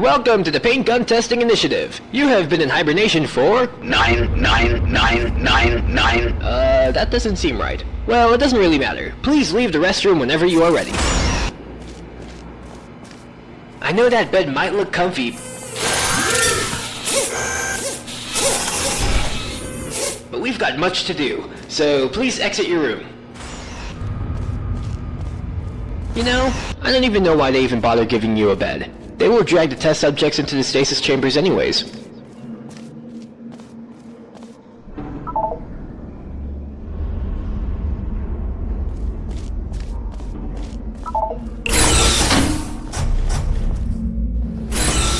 welcome to the Paint Gun Testing Initiative. You have been in hibernation for... 99999. That doesn't seem right. Well, it doesn't really matter. Please leave the restroom whenever you are ready. I know that bed might look comfy, but we've got much to do, so please exit your room. You know, I don't even know why they even bother giving you a bed. They will drag the test subjects into the stasis chambers anyways.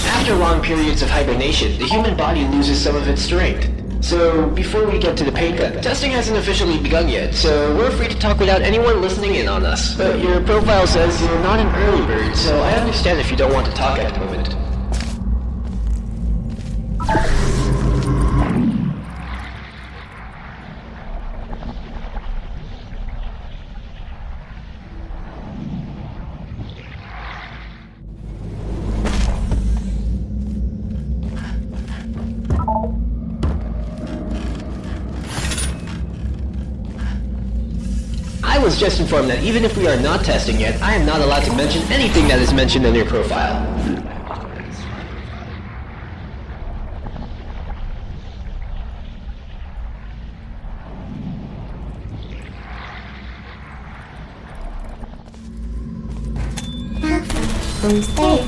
After long periods of hibernation, the human body loses some of its strength. So, before we get to the paint gun, testing hasn't officially begun yet, so we're free to talk without anyone listening in on us. But your profile says you're not an early bird, so I understand if you don't want to talk at the moment. I was just informed that even if we are not testing yet, I am not allowed to mention anything that is mentioned in your profile. Stay.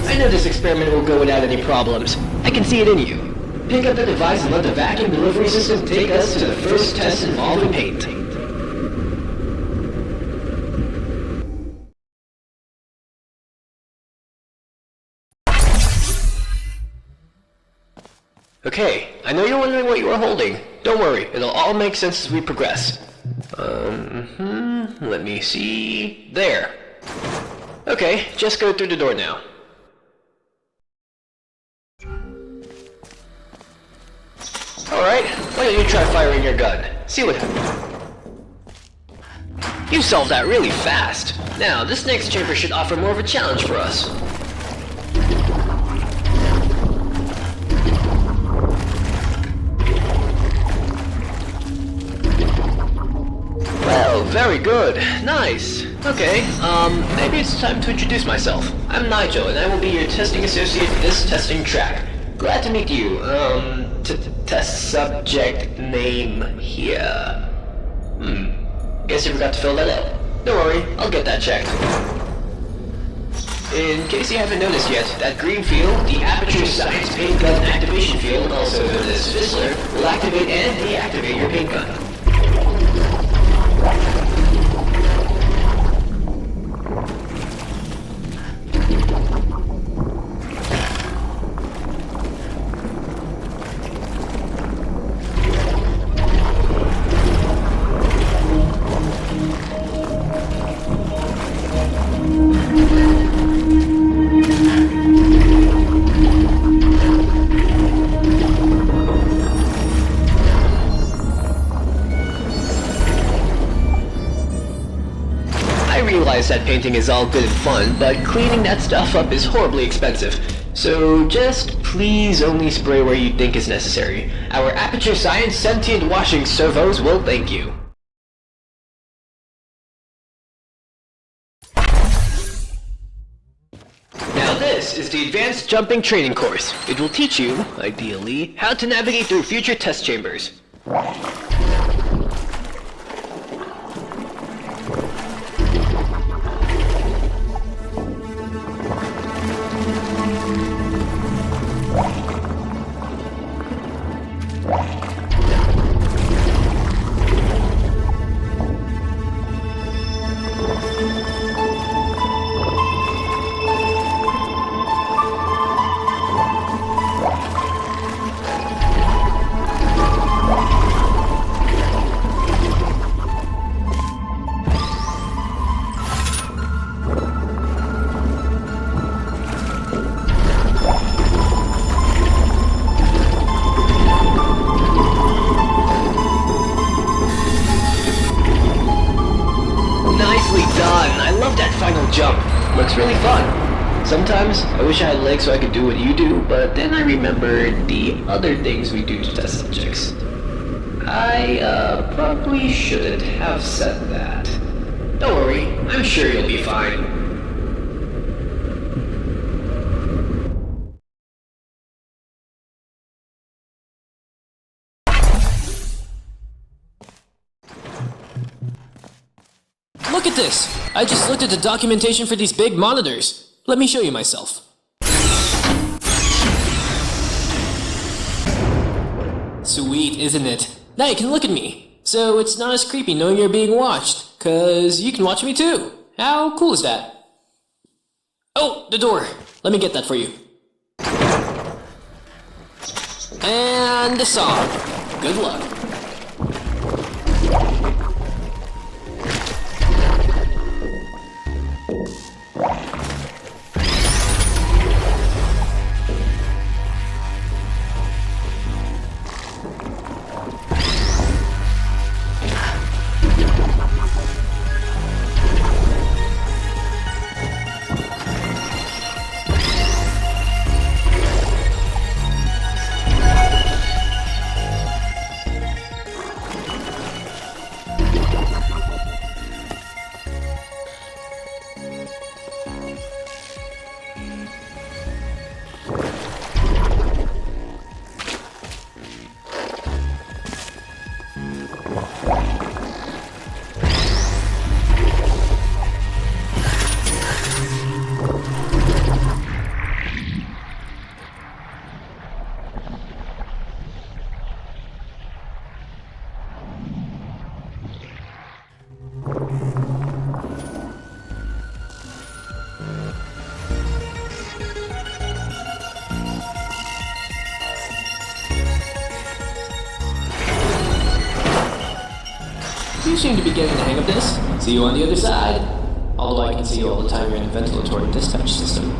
I know this experiment will go without any problems. I can see it in you. Pick up the device and let the vacuum delivery system take us to the first test involving paint. Okay, I know you're wondering what you are holding. Don't worry, it'll all make sense as we progress. Let me see... There. Okay, just go through the door now. Alright, why don't you try firing your gun? See what happens. You solved that really fast. Now, this next chamber should offer more of a challenge for us. Well, very good. Nice. Okay, maybe it's time to introduce myself. I'm Nigel, and I will be your testing associate for this testing track. Glad to meet you. Test subject name here. Guess you forgot to fill that out. Don't worry, I'll get that checked. In case you haven't noticed yet, that green field, the Aperture Science Paint Gun Activation Field, also known as Fizzler, will activate and deactivate your paint gun. That painting is all good and fun, but cleaning that stuff up is horribly expensive. So just please only spray where you think is necessary. Our Aperture Science sentient washing servos will thank you. Now this is the Advanced Jumping Training Course. It will teach you, ideally, how to navigate through future test chambers. looks really fun. Sometimes I wish I had legs so I could do what you do, but then I remembered the other things we do to test subjects. I probably shouldn't have said that. Don't worry, I'm sure you'll be fine. Look at this! I just looked at the documentation for these big monitors. Let me show you myself. Sweet, isn't it? Now you can look at me. So it's not as creepy knowing you're being watched, 'cause you can watch me too. How cool is that? Oh, the door. Let me get that for you. And the saw. Good luck. You seem to be getting the hang of this. See you on the other side. Although I can see you all the time you're in a ventilatory dispatch system.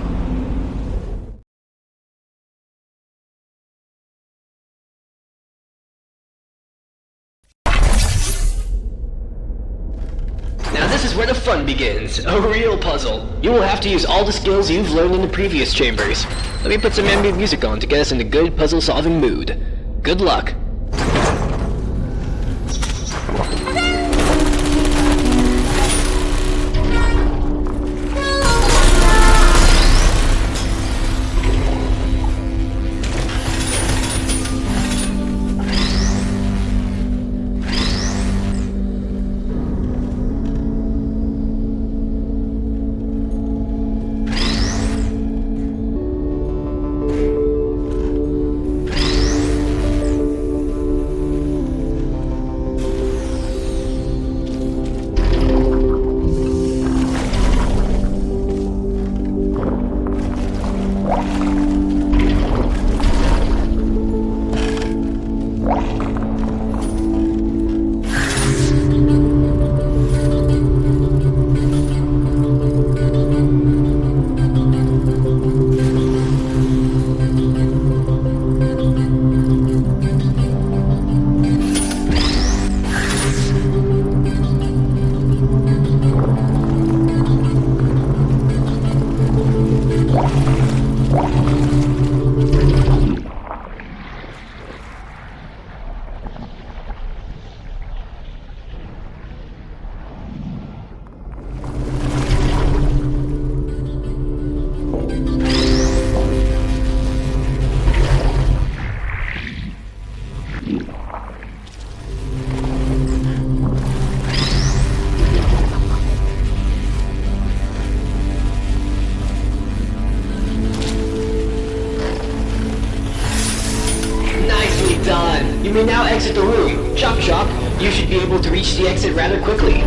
Now this is where the fun begins. A real puzzle. You will have to use all the skills you've learned in the previous chambers. Let me put some ambient music on to get us in a good puzzle-solving mood. Good luck. You may now exit the room. Chop chop, you should be able to reach the exit rather quickly.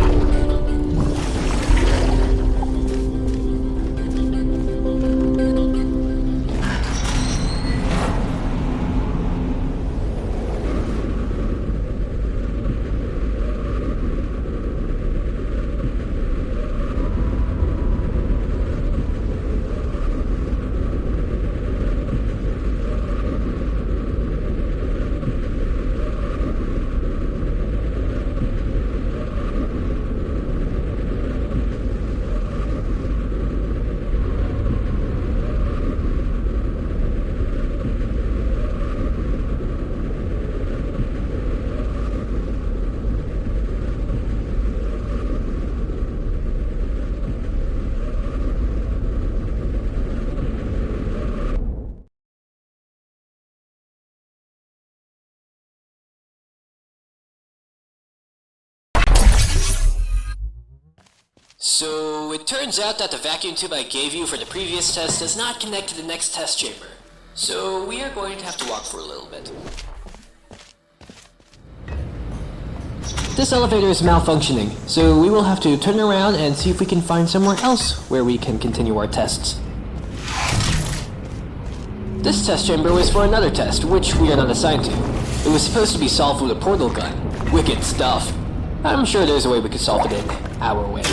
So, it turns out that the vacuum tube I gave you for the previous test does not connect to the next test chamber. So, we are going to have to walk for a little bit. This elevator is malfunctioning, so we will have to turn around and see if we can find somewhere else where we can continue our tests. This test chamber was for another test, which we are not assigned to. It was supposed to be solved with a portal gun. Wicked stuff. I'm sure there's a way we could solve it in our way.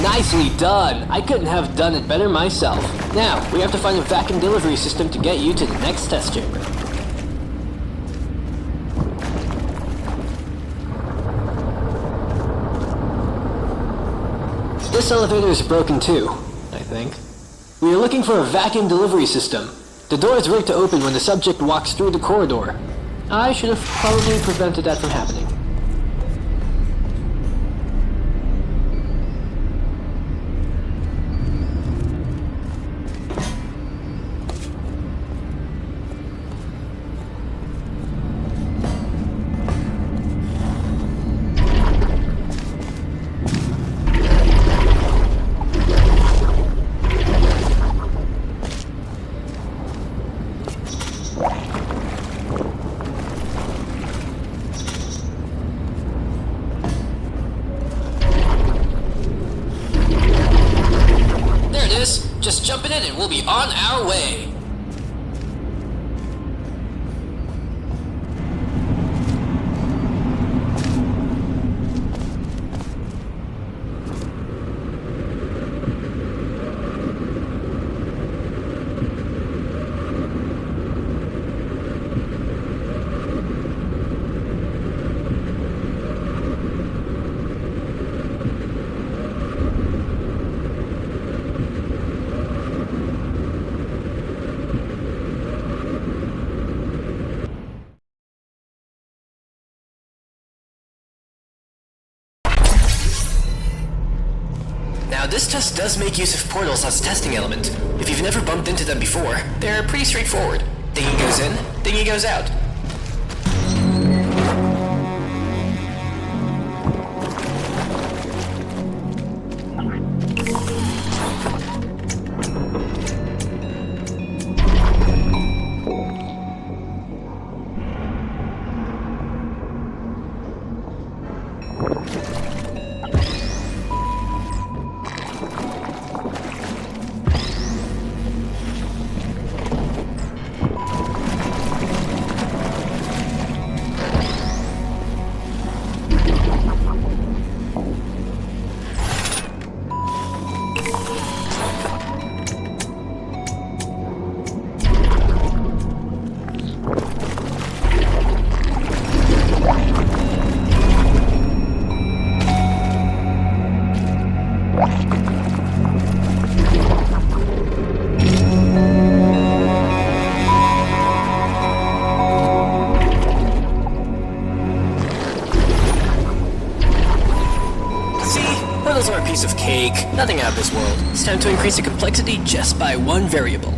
Nicely done! I couldn't have done it better myself. Now, we have to find a vacuum delivery system to get you to the next test chamber. This elevator is broken too, I think. We are looking for a vacuum delivery system. The door is rigged to open when the subject walks through the corridor. I should have probably prevented that from happening. Just jump in it and we'll be on our way. Now this test does make use of portals as a testing element. If you've never bumped into them before, they're pretty straightforward. Thingy goes in, thingy goes out. Portals are a piece of cake, nothing out of this world. It's time to increase the complexity just by one variable.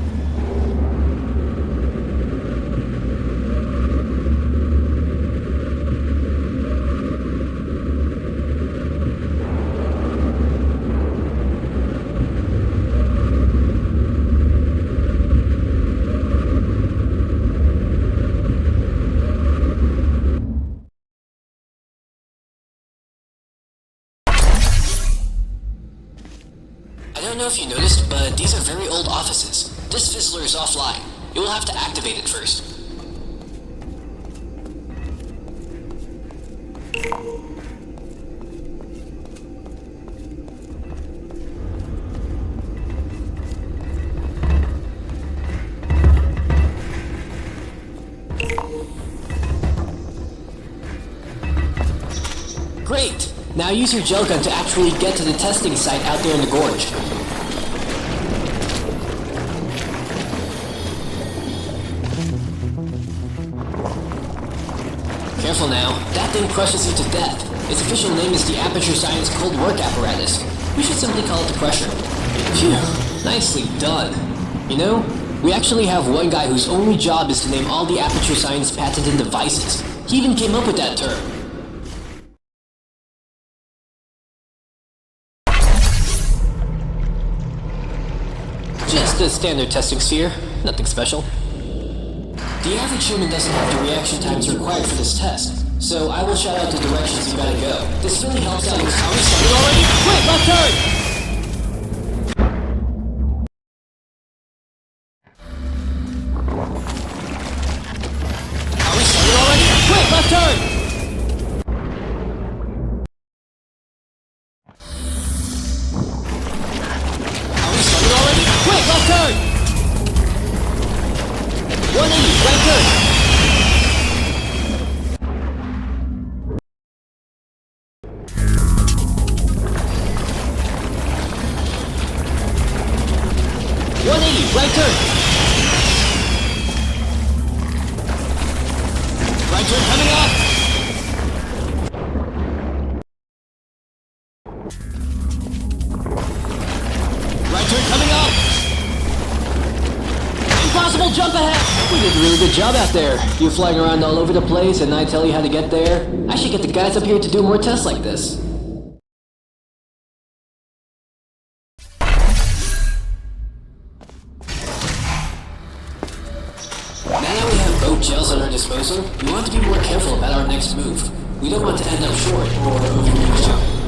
I don't know if you noticed, but these are very old offices. This fizzler is offline. You will have to activate it first. Now use your gel gun to actually get to the testing site out there in the gorge. Careful now, that thing crushes you to death. Its official name is the Aperture Science Cold Work Apparatus. We should simply call it the Crusher. Phew, nicely done. You know, we actually have one guy whose only job is to name all the Aperture Science patented devices. He even came up with that term. Just a standard testing sphere, nothing special. The average human doesn't have the reaction times required for this test, so I will shout out the directions you gotta go. This really helps out with how we started already. Quick, left turn! How we started already? Quick, left turn! How we started already? Quick, left turn! 180, right turn! Right turn! Right turn coming up! Right turn coming up! Impossible jump ahead! We did a really good job out there. You flying around all over the place and I tell you how to get there. I should get the guys up here to do more tests like this. Now that we have both gels at our disposal, we want to be more careful about our next move. We don't want to end up short or overuse it.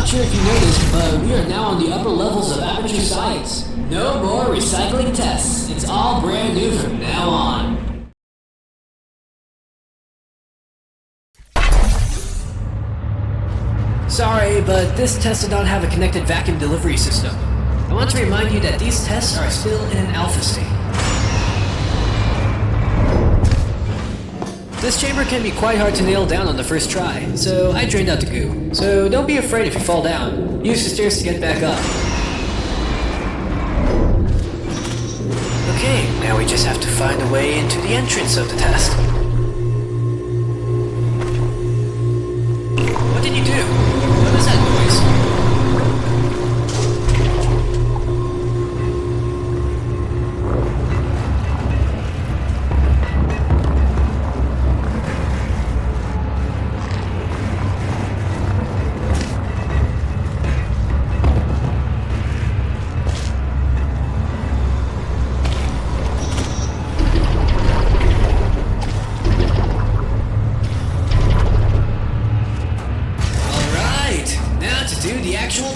Sure if you noticed, but we are now on the upper levels of Aperture Science. No more recycling tests. It's all brand new from now on. Sorry, but this test did not have a connected vacuum delivery system. I want to remind you that these tests are still in an alpha state. This chamber can be quite hard to nail down on the first try, so I drained out the goo. So don't be afraid if you fall down. Use the stairs to get back up. Okay, now we just have to find a way into the entrance of the test. What did you do? What is that noise?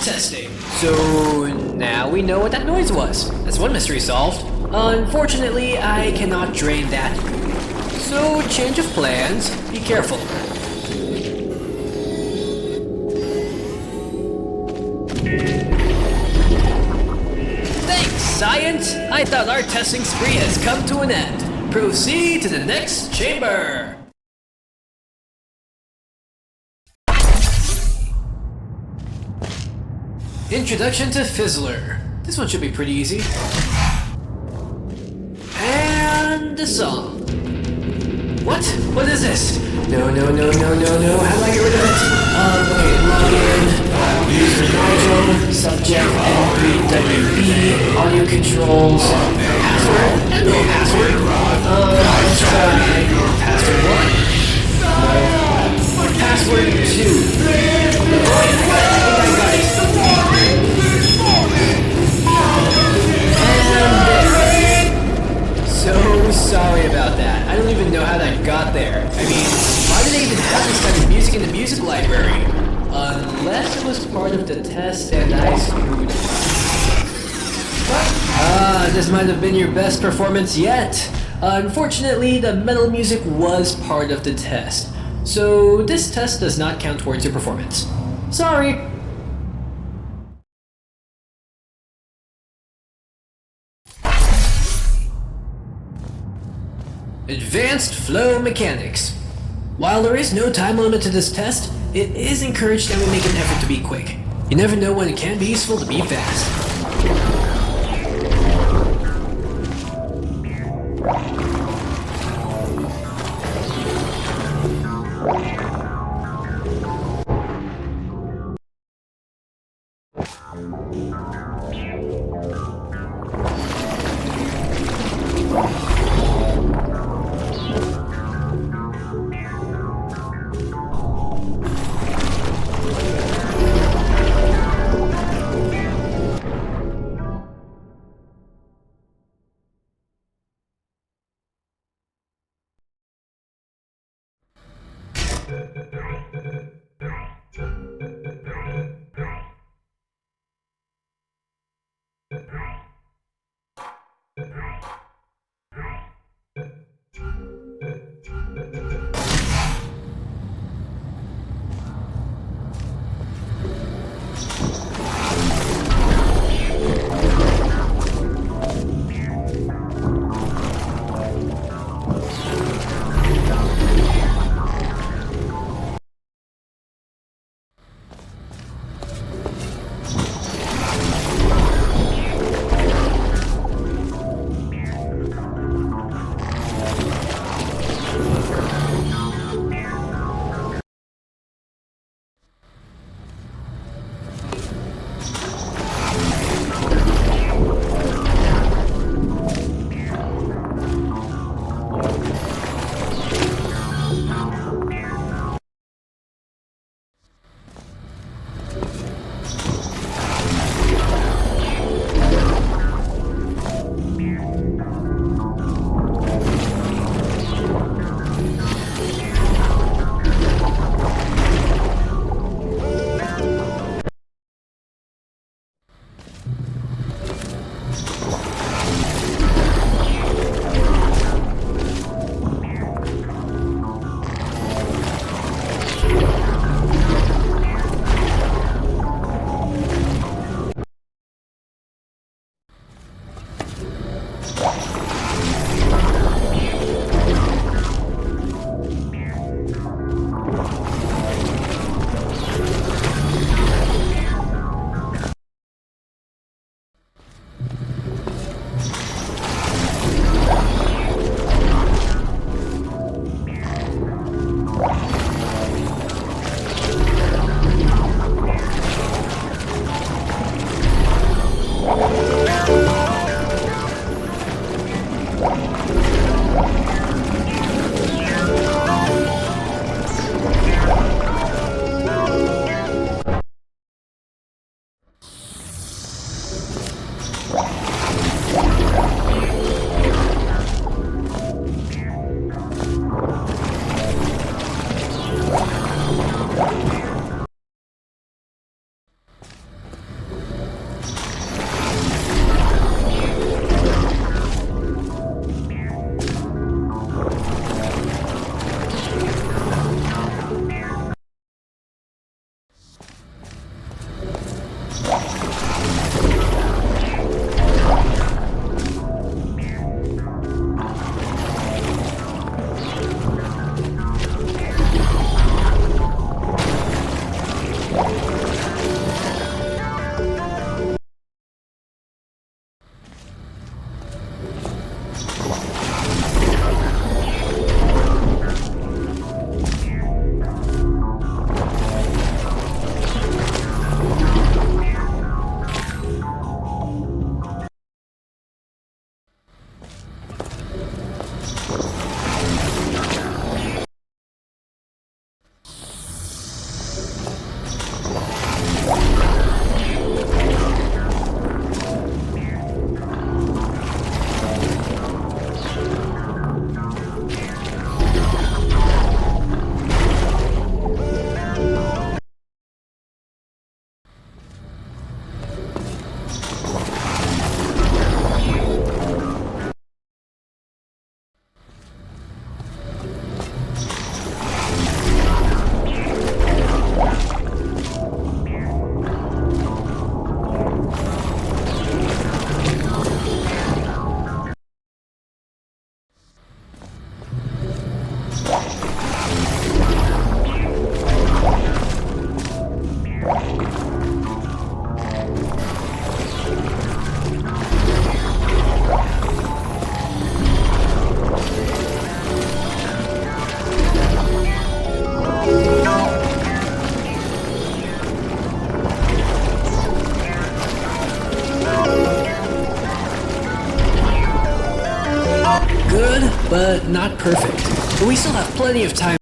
Testing. So now we know what that noise was. That's one mystery solved. Unfortunately, I cannot drain that. So change of plans. Be careful. Thanks, science! I thought our testing spree has come to an end. Proceed to the next chamber. Introduction to Fizzler. This one should be pretty easy. And the song. What? What is this? No. How do I get rid of it? Okay, login. User Nigel. Subject N3WB. Audio controls. Password? No password. Let's try password 1. No. Password 2. I think I got it. so sorry about that. I don't even know how that got there. I mean, why do they even have this kind of music in the music library? Unless it was part of the test and I screwed it up. This might have been your best performance yet. Unfortunately, the metal music was part of the test. So this test does not count towards your performance. Sorry. Advanced Flow Mechanics. While there is no time limit to this test, it is encouraged that we make an effort to be quick. You never know when it can be useful to be fast. good, but not perfect. But we still have plenty of time.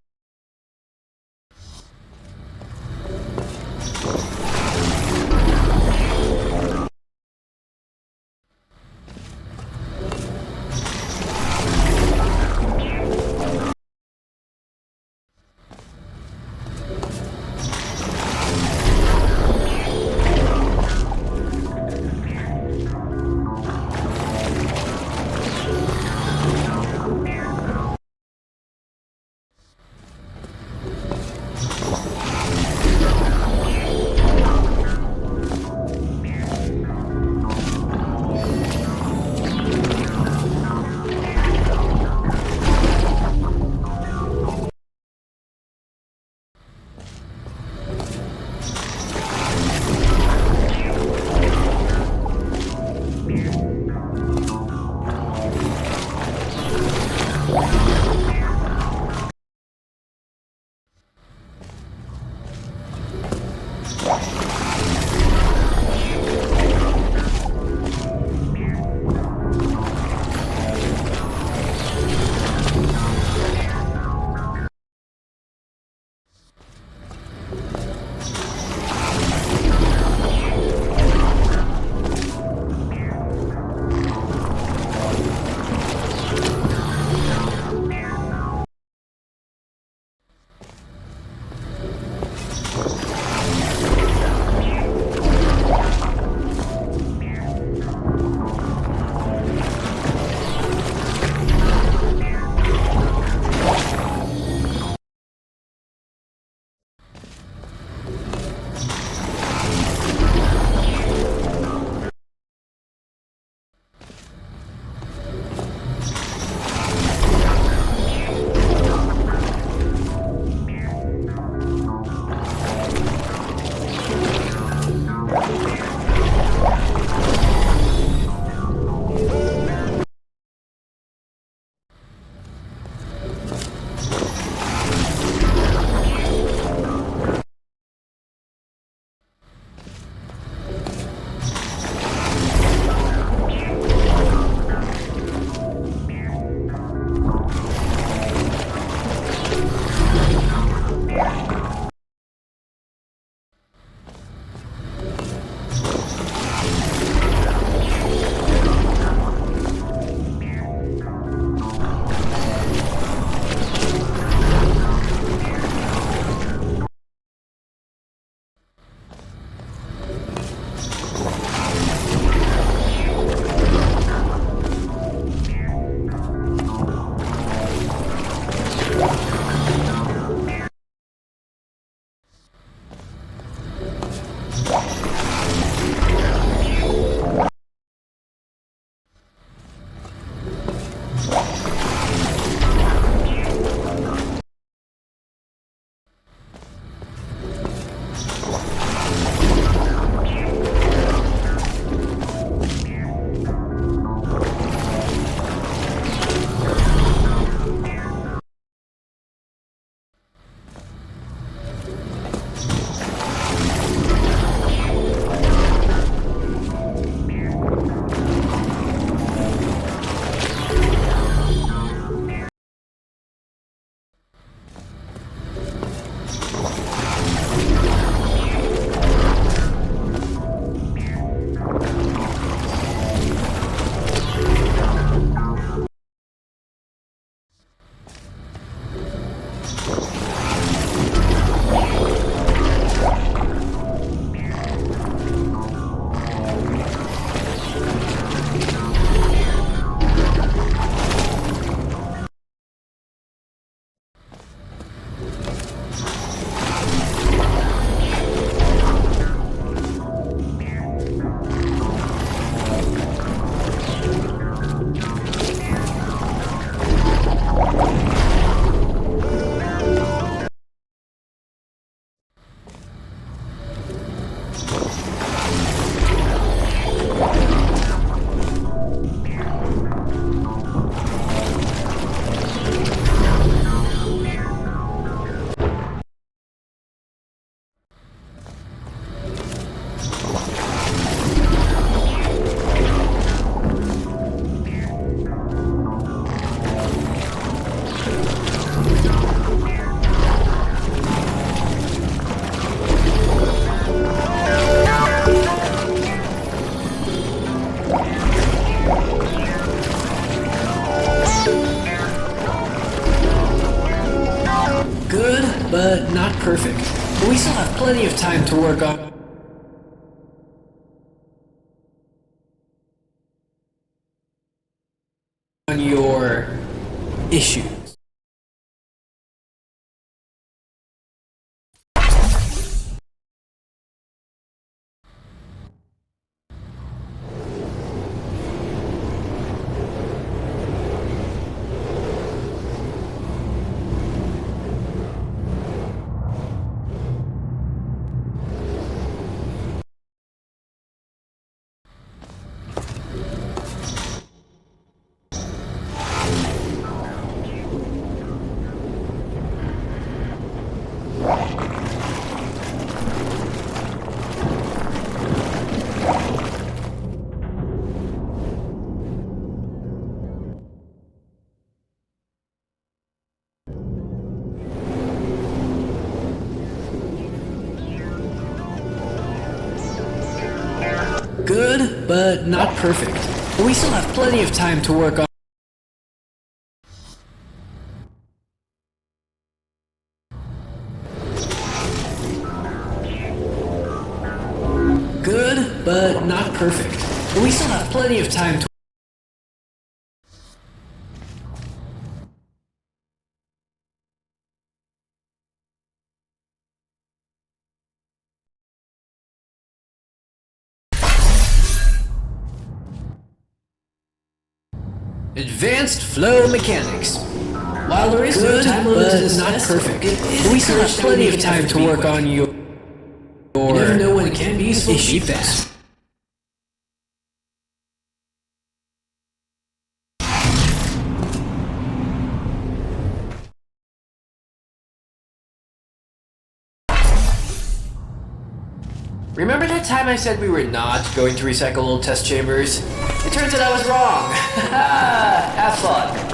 but not perfect. But we still have plenty of time to work on your issues. Good, but not perfect. But we still have plenty of time to work on good, but not perfect. But we still have plenty of time to advanced flow mechanics. While there is no time limit to this not perfect, but we still have plenty of time to work on your you never know when it can be useful to keep that. Remember that time I said we were not going to recycle old test chambers? It turns out I was wrong. Have fun.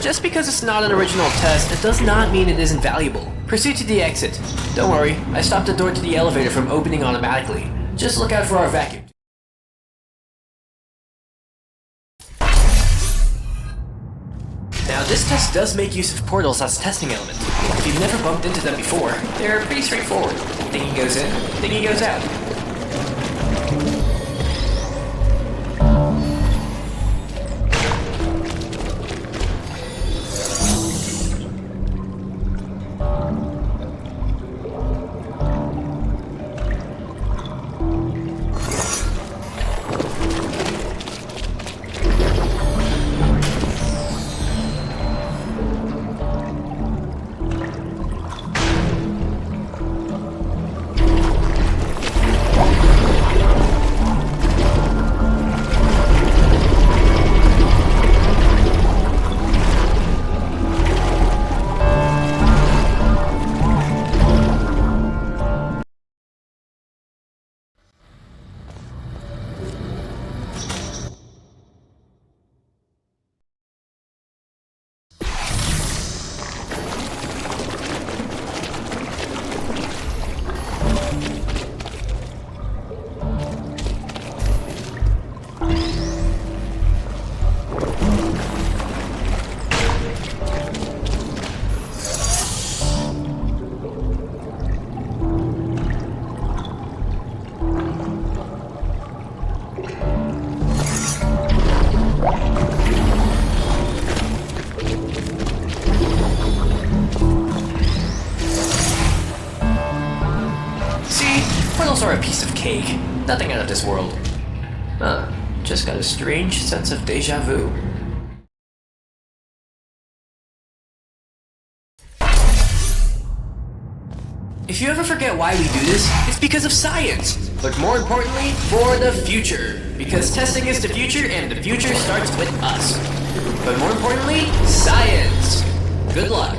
Just because it's not an original test, it does not mean it isn't valuable. Proceed to the exit. Don't worry, I stopped the door to the elevator from opening automatically. Just look out for our vacuum. Now this test does make use of portals as testing elements. If you've never bumped into them before, they're pretty straightforward. Thingy goes in, thingy goes out. Are a piece of cake. Nothing out of this world. Just got a strange sense of deja vu. If you ever forget why we do this, it's because of science. But more importantly, for the future. Because testing is the future and the future starts with us. But more importantly, science. Good luck.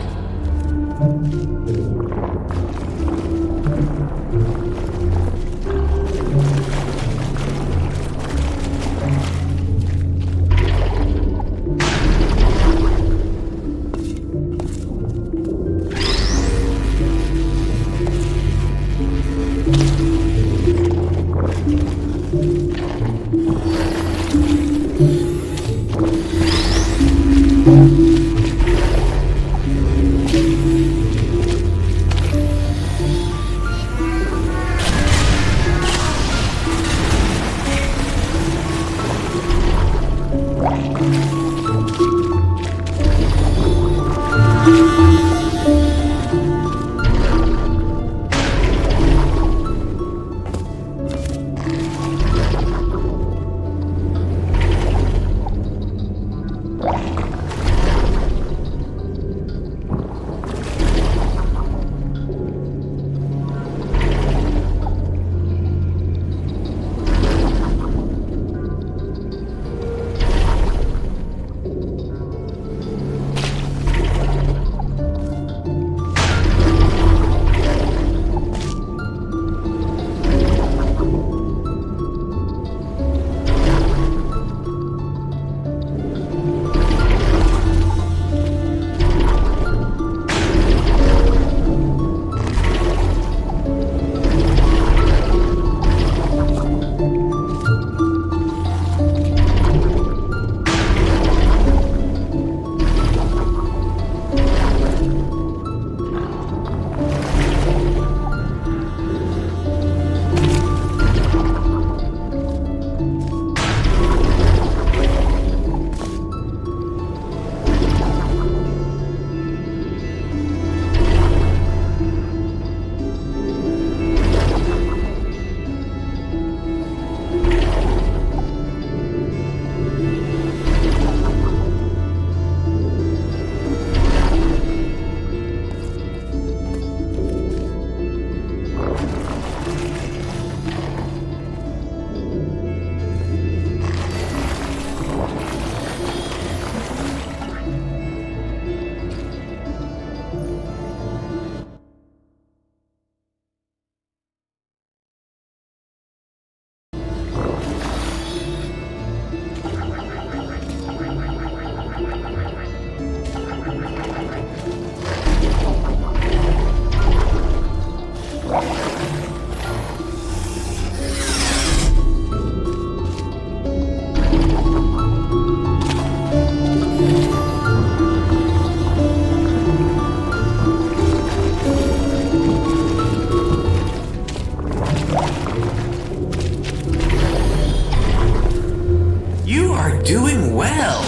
Doing well.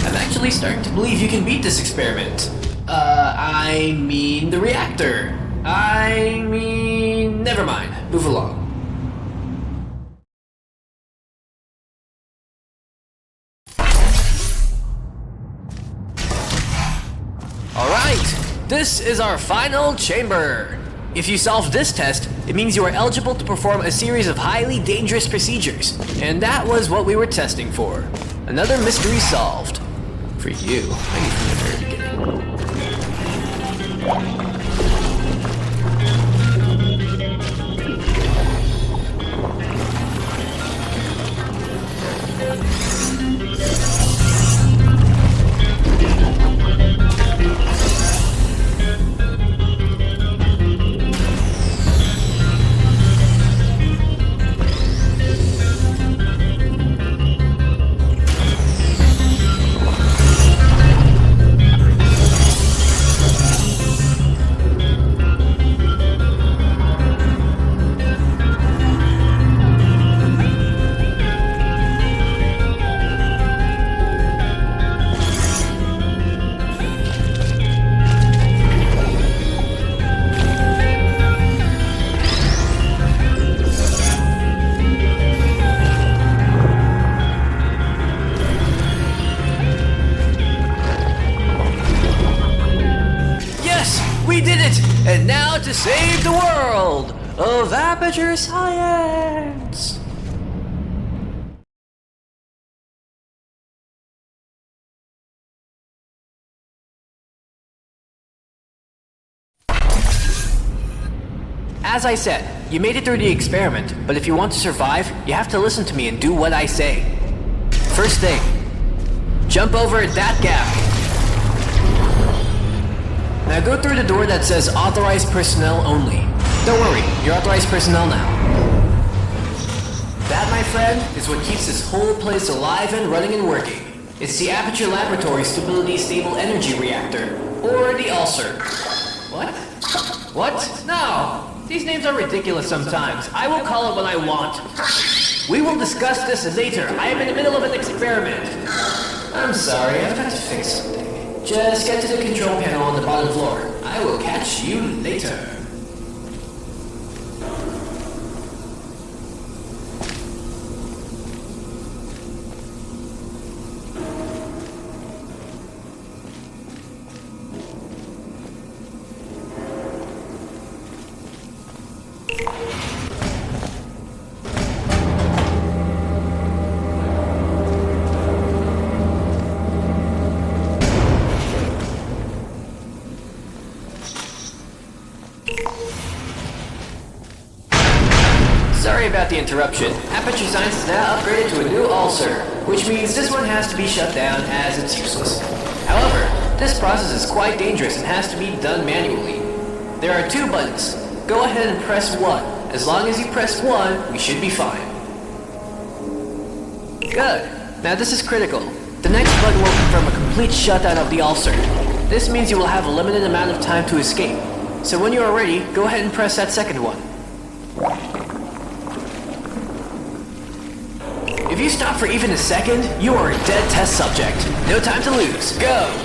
I'm actually starting to believe you can beat this experiment. I mean the reactor. Never mind. Move along. Alright, this is our final chamber. If you solve this test, it means you are eligible to perform a series of highly dangerous procedures. And that was what we were testing for. Another mystery solved. For you, I knew from the very beginning. We did it! And now to save the world of Aperture Science! As I said, you made it through the experiment, but if you want to survive, you have to listen to me and do what I say. First thing, jump over that gap. Now go through the door that says authorized personnel only. Don't worry, you're authorized personnel now. That, my friend, is what keeps this whole place alive and running and working. It's the Aperture Laboratory Stability Stable Energy Reactor, or the ULSR. What? What? No! These names are ridiculous sometimes. I will call it what I want. We will discuss this later. I am in the middle of an experiment. I'm sorry, I've got to fix something. Just get to the control panel on the bottom floor. I will catch you later. Sorry about the interruption. Aperture Science is now upgraded to a new ULSR, which means this one has to be shut down as it's useless. However, this process is quite dangerous and has to be done manually. There are 2 buttons. Go ahead and press 1. As long as you press 1, we should be fine. Good. Now this is critical. The next button will confirm a complete shutdown of the ULSR. This means you will have a limited amount of time to escape. So when you are ready, go ahead and press that second one. If you stop for even a second, you are a dead test subject. No time to lose. Go!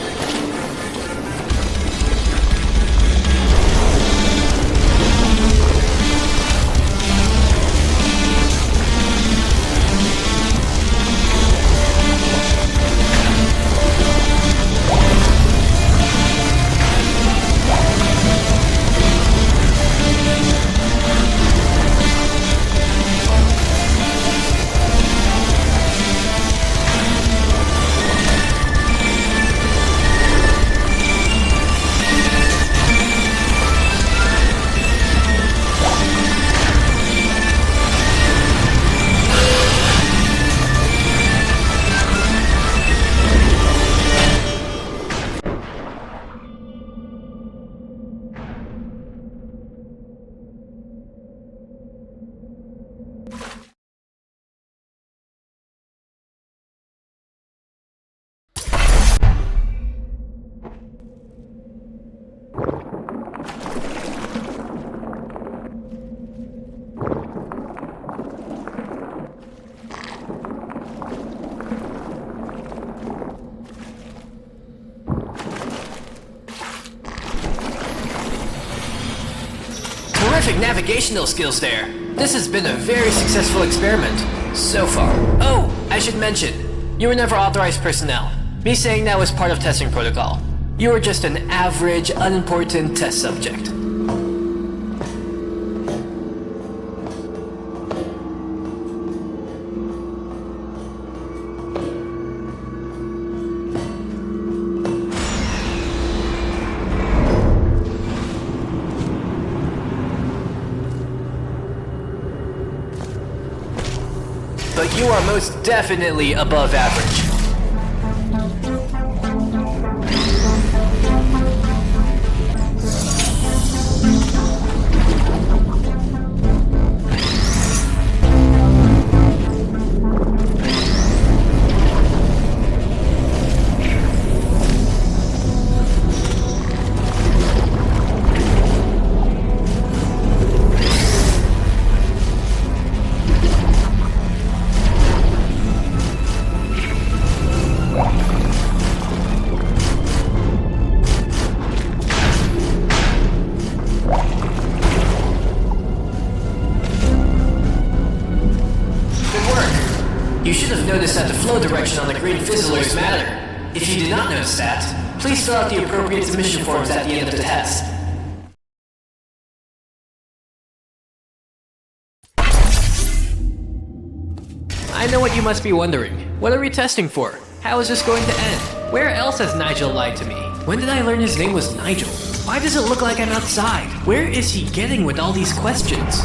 Terrific navigational skills there. This has been a very successful experiment so far. Oh, I should mention, you were never authorized personnel. Me saying that was part of testing protocol. You were just an average, unimportant test subject. But you are most definitely above average. You should have noticed that the flow direction on the green fizzlers matter. If you did not notice that, please fill out the appropriate submission forms at the end of the test. I know what you must be wondering. What are we testing for? How is this going to end? Where else has Nigel lied to me? When did I learn his name was Nigel? Why does it look like I'm outside? Where is he getting with all these questions?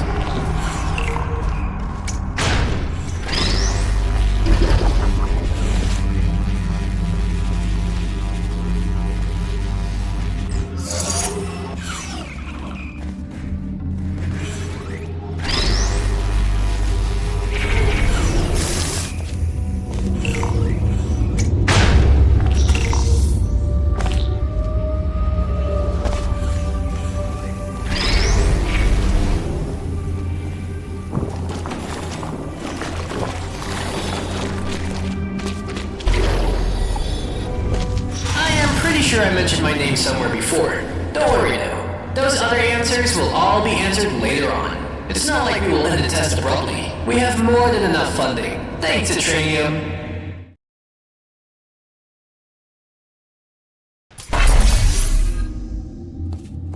Sure I mentioned my name somewhere before. Don't worry now. Those other answers will all be answered later on. It's not like we will end the test abruptly. We have more than enough funding. Thanks, Atranium.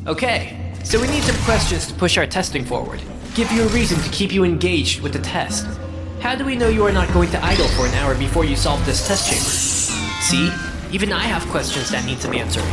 Okay, so we need some questions to push our testing forward. Give you a reason to keep you engaged with the test. How do we know you are not going to idle for an hour before you solve this test chamber? See? Even I have questions that need some answering.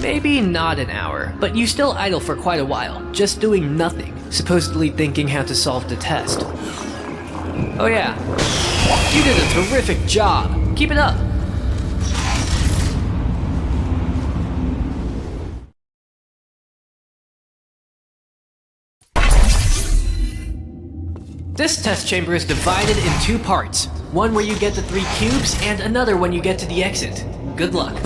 Maybe not an hour, but you still idle for quite a while, just doing nothing, supposedly thinking how to solve the test. Oh yeah, you did a terrific job. Keep it up. This test chamber is divided in two parts. One where you get the 3 cubes, and another when you get to the exit. Good luck.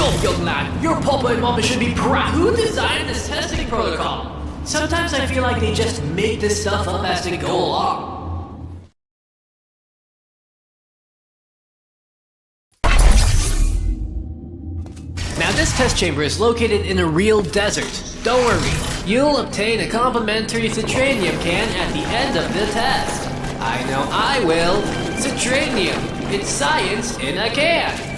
Yo, young lad, your papa and mama should be proud. Who designed this testing protocol? Sometimes I feel like they just make this stuff up as they go along. Now this test chamber is located in a real desert. Don't worry, you'll obtain a complimentary citranium can at the end of the test. I know I will. Citranium. It's science in a can.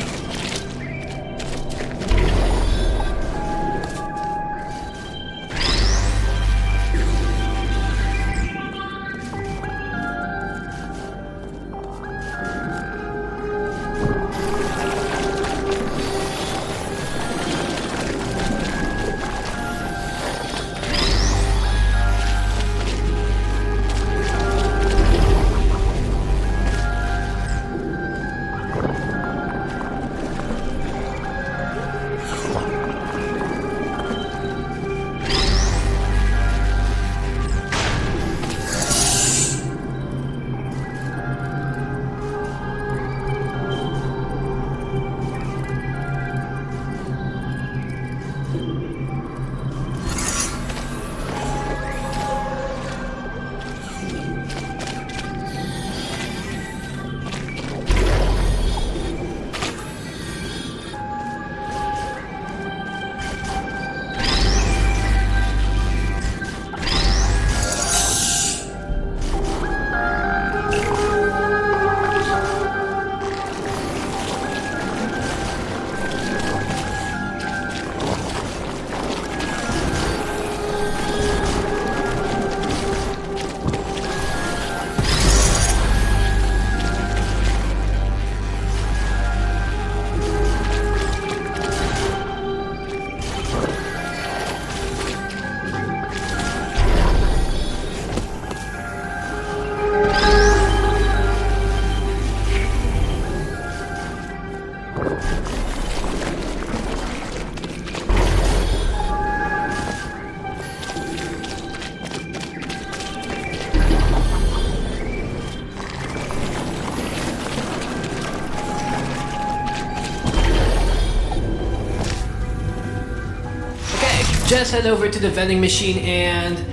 Just head over to the vending machine and...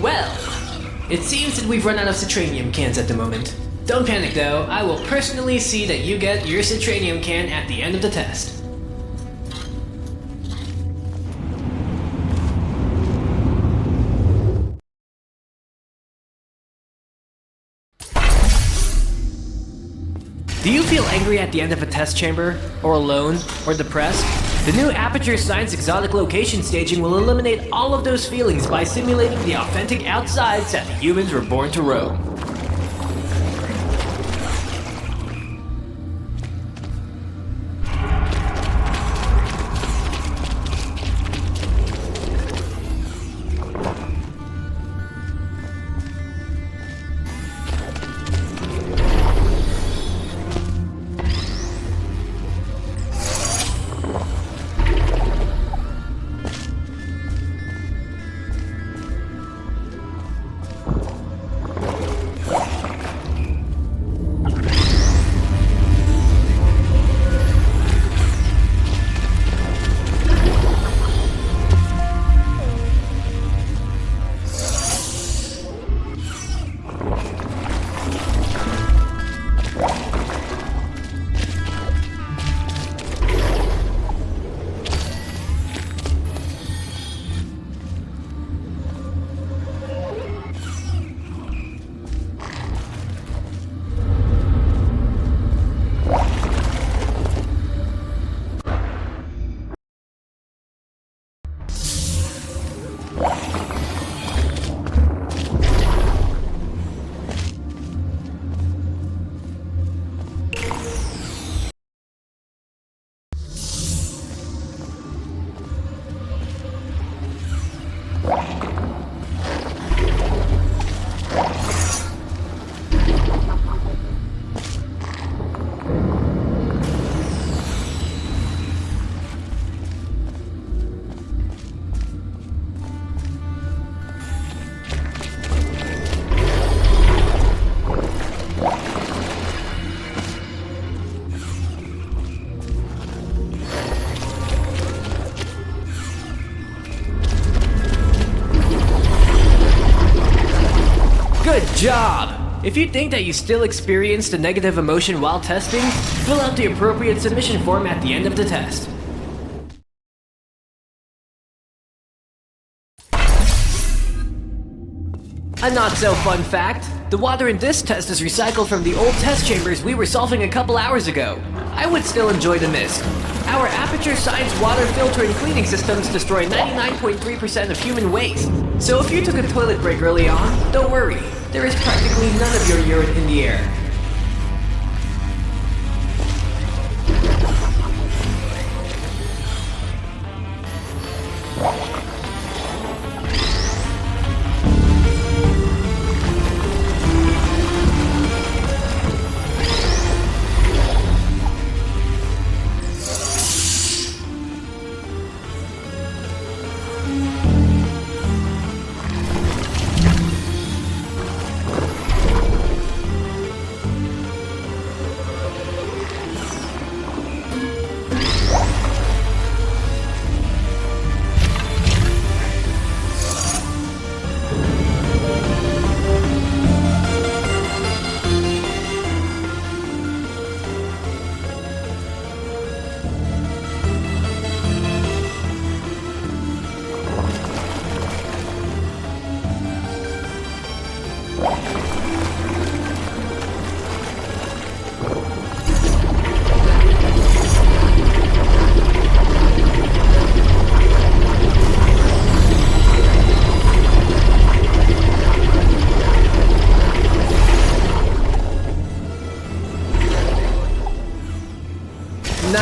well, it seems that we've run out of citranium cans at the moment. Don't panic though, I will personally see that you get your citranium can at the end of the test. Do you feel angry at the end of a test chamber? Or alone? Or depressed? The new Aperture Science Exotic Location staging will eliminate all of those feelings by simulating the authentic outsides that the humans were born to roam. job! If you think that you still experienced a negative emotion while testing, fill out the appropriate submission form at the end of the test. A not-so-fun fact, the water in this test is recycled from the old test chambers we were solving a couple hours ago. I would still enjoy the mist. Our Aperture Science water filter and cleaning systems destroy 99.3% of human waste. So if you took a toilet break early on, don't worry. There is practically none of your urine in the air.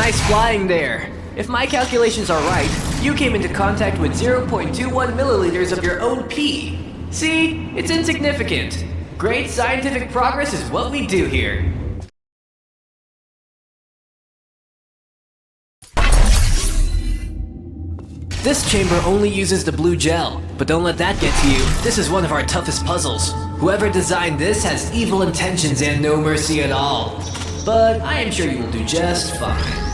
Nice flying there. If my calculations are right, you came into contact with 0.21 milliliters of your own pee. See? It's insignificant. Great scientific progress is what we do here. This chamber only uses the blue gel, but don't let that get to you. This is one of our toughest puzzles. Whoever designed this has evil intentions and no mercy at all. But I am sure you will do just fine.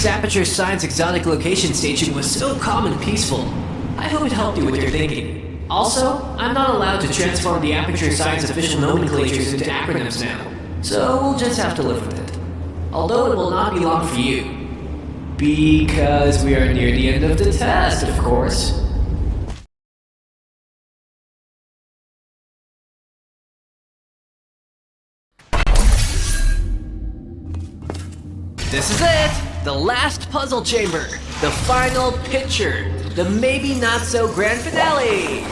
previous Aperture Science exotic location station was so calm and peaceful. I hope it helped you with your thinking. Also, I'm not allowed to transform the Aperture Science official nomenclatures into acronyms now, so we'll just have to live with it. Although it will not be long for you. Because we are near the end of the test, of course. This is it! The last puzzle chamber! The final picture! The maybe not so grand finale!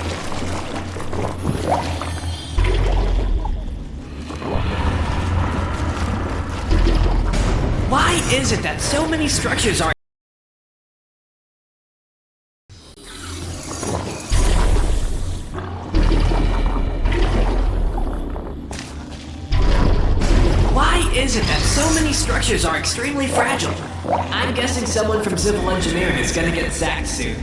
Why is it that so many structures are... Why is it that so many structures are extremely fragile? I'm guessing someone from civil engineering is gonna get sacked soon.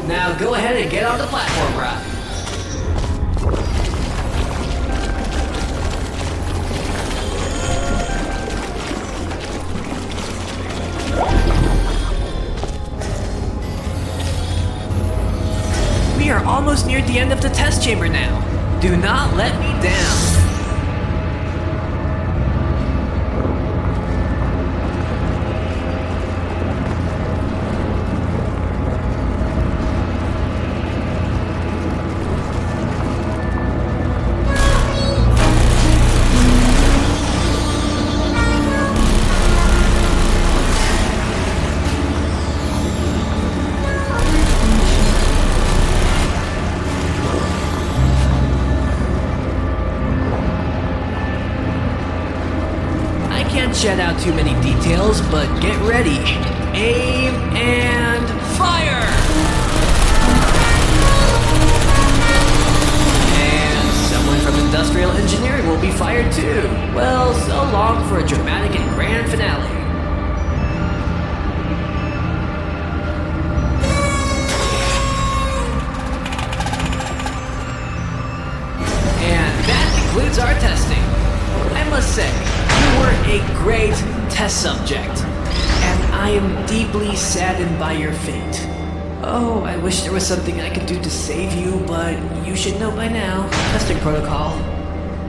Now go ahead and get on the platform ride. We are almost near the end of the test chamber now. Do not let me down. Shed out too many details, but get ready. Aim and fire! And someone from industrial engineering will be fired too. Well, so long for a dramatic and grand finale. And that concludes our testing. I must say, you were a great test subject, and I am deeply saddened by your fate. Oh, I wish there was something I could do to save you, but you should know by now. Testing protocol.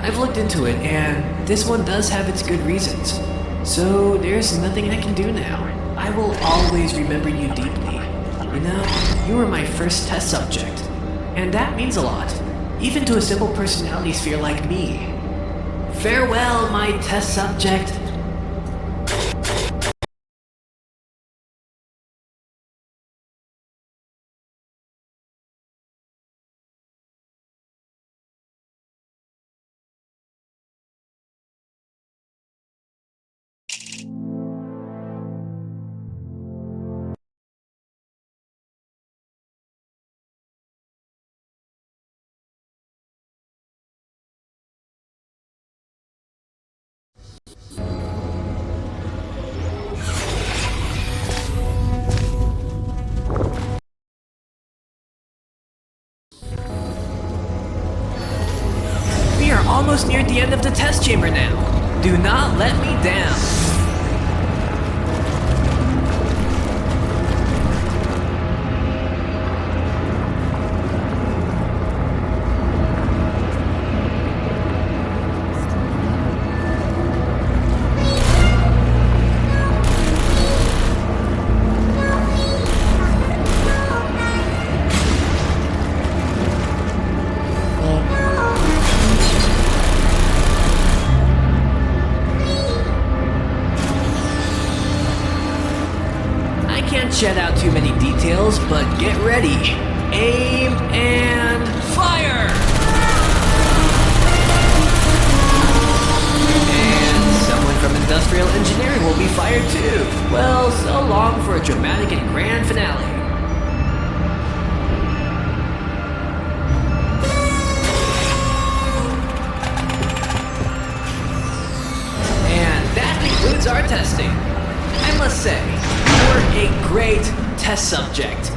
I've looked into it, and this one does have its good reasons. So there's nothing I can do now. I will always remember you deeply. You know, you were my first test subject, and that means a lot, even to a simple personality sphere like me. Farewell, my test subject. We are almost near the end of the test chamber now. Do not let me down. Shed out too many details, but get ready. Aim and fire! And industrial engineering will be fired too. Well, so long for a dramatic and grand finale. And that concludes our testing. I must say, you're a great test subject.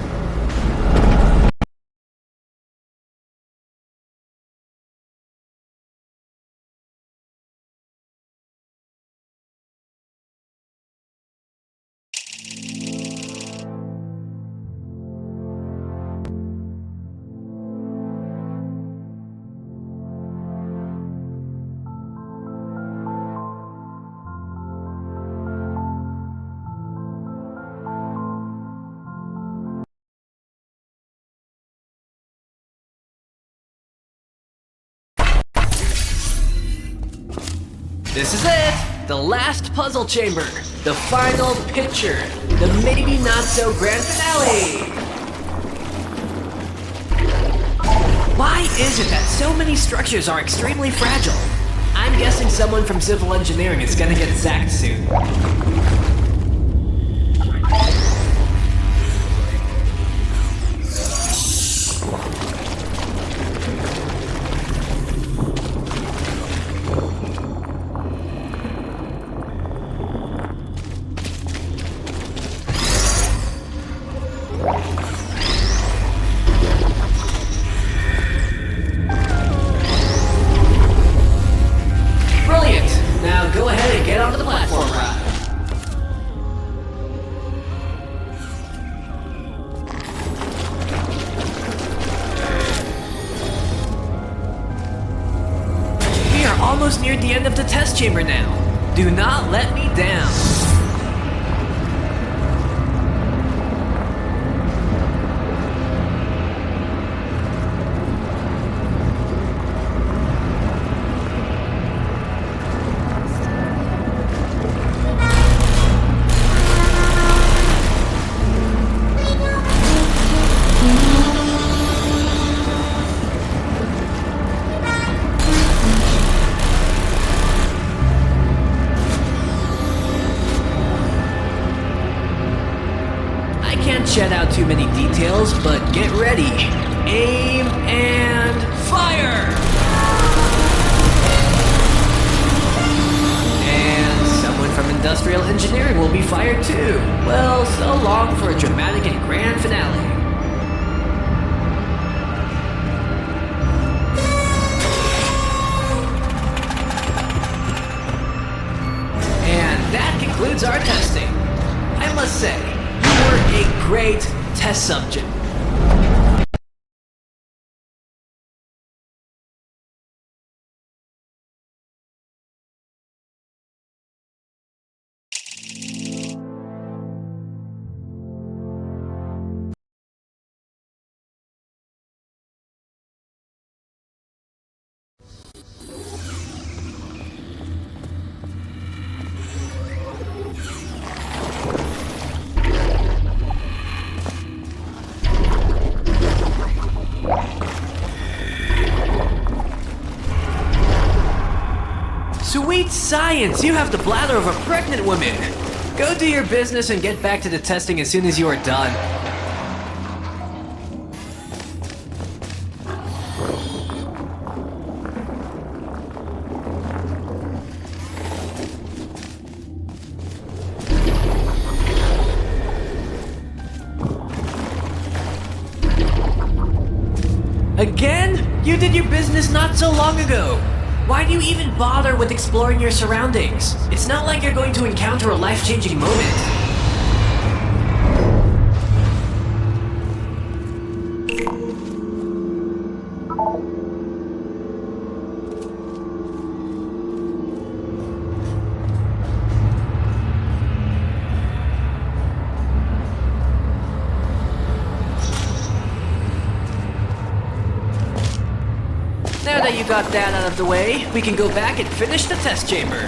This is it! The last puzzle chamber! The final picture! The maybe not so grand finale! Why is it that so many structures are extremely fragile? I'm guessing someone from civil engineering is gonna get sacked soon. Almost near the end of the test chamber now. Do not let me down. Shed out too many details, but get ready. Aim and fire! And someone from industrial engineering will be fired too. Well, so long for a dramatic and grand finale. And that concludes our testing. I must say, you're a great test subject. Sweet science! You have the bladder of a pregnant woman! Go do your business and get back to the testing as soon as you are done. Again? You did your business not so long ago! Why do you even bother with exploring your surroundings? It's not like you're going to encounter a life-changing moment. Now that you got that out of the way, we can go back and finish the test chamber.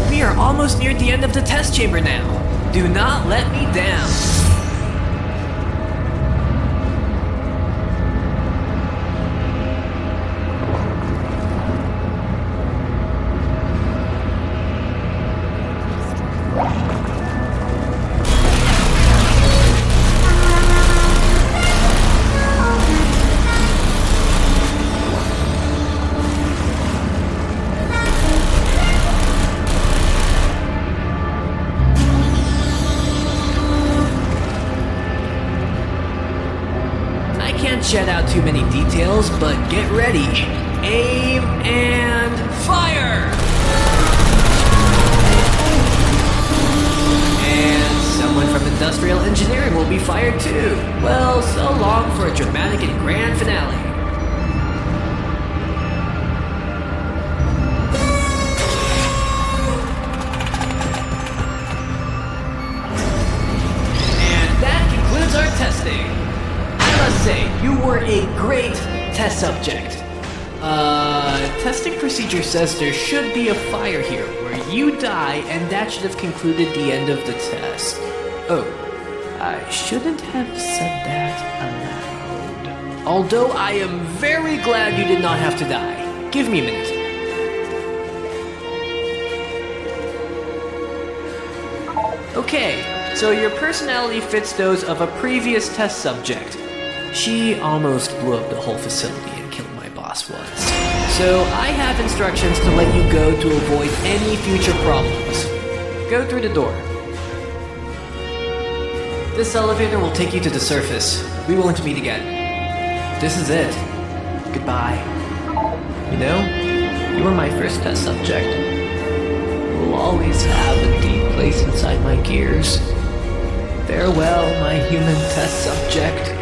We are almost near the end of the test chamber now. Do not let me down. too many details, but get ready. Aim and fire! And someone from industrial engineering will be fired too. Well, so long for a dramatic and grand finale. Our testing. I must say, you were a great test subject. Testing procedure says there should be a fire here where you die, and that should have concluded the end of the test. Oh, I shouldn't have said that aloud. Although I am very glad you did not have to die. Give me a minute. Okay. So your personality fits those of a previous test subject. She almost blew up the whole facility and killed my boss once. So I have instructions to let you go to avoid any future problems. Go through the door. This elevator will take you to the surface. We won't meet again. This is it. Goodbye. You know, you were my first test subject. You will always have a deep place inside my gears. Farewell, my human test subject.